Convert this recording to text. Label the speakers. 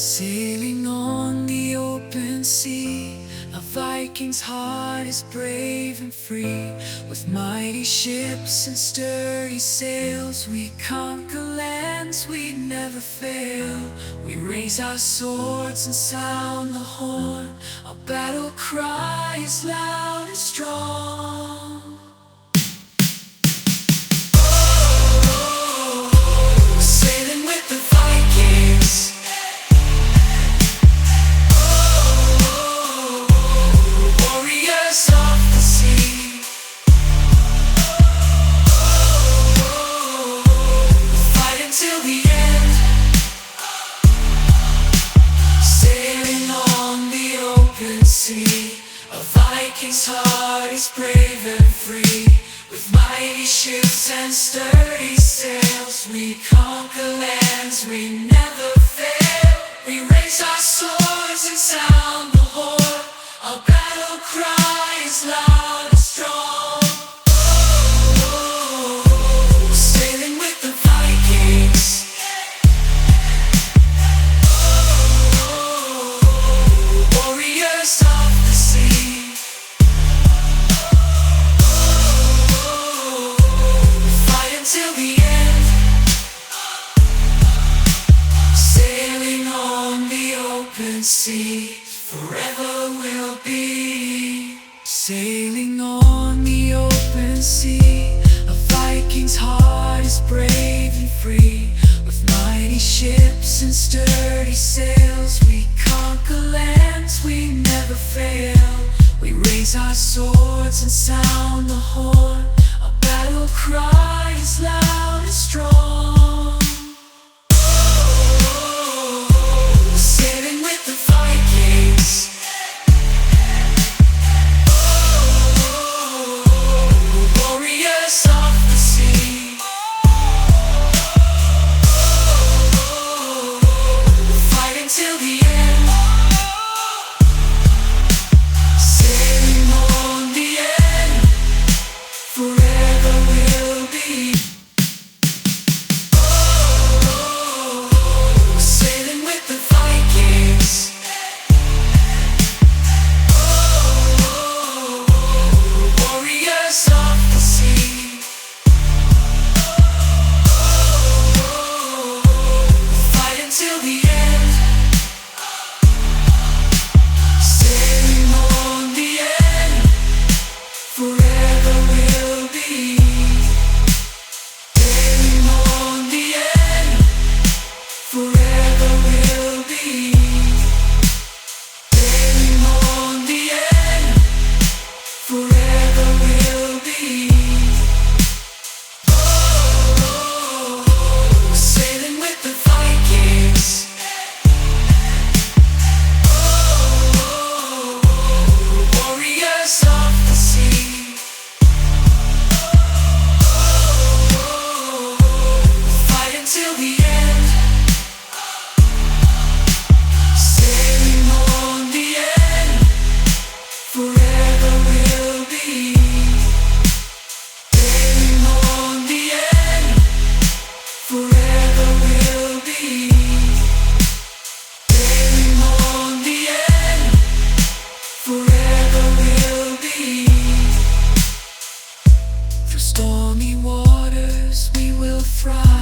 Speaker 1: Sailing on the open sea, a Viking's heart is brave and free. With mighty ships and sturdy sails, we conquer lands we never fail. We raise our swords and sound the horn, our battle cry is loud and strong. Till the end, sailing on the open sea, a Viking's heart is brave and free. With mighty ships and sturdy sails, we conquer lands we never fail. We raise our swords and sound the horn, our battle cry is loud and strong. Till the end, sailing on the open sea, forever we'll be. Sailing on the open sea, a Viking's heart is brave and free. With mighty ships and sturdy sails, we conquer lands we never fail. We raise our swords and sound the horn, our battle cry is loud and strong. Sailing with the Vikings, warriors of the sea. Fighting till the end, sailing on the end, forever we'll be. Sailing with the Vikings, warriors of the sea. Fight until the end, sailing on the end, forever we'll be. Sailing on the end, forever we'll be. Sailing on the end, forever we'll be. Sailing with the Vikings, warriors of the sea. Fight until the end, sailing on the end, forever we'll be. Sailing on the end, forever we'll be. Sailing on the end, forever we'll be. Through stormy waters we will thrive.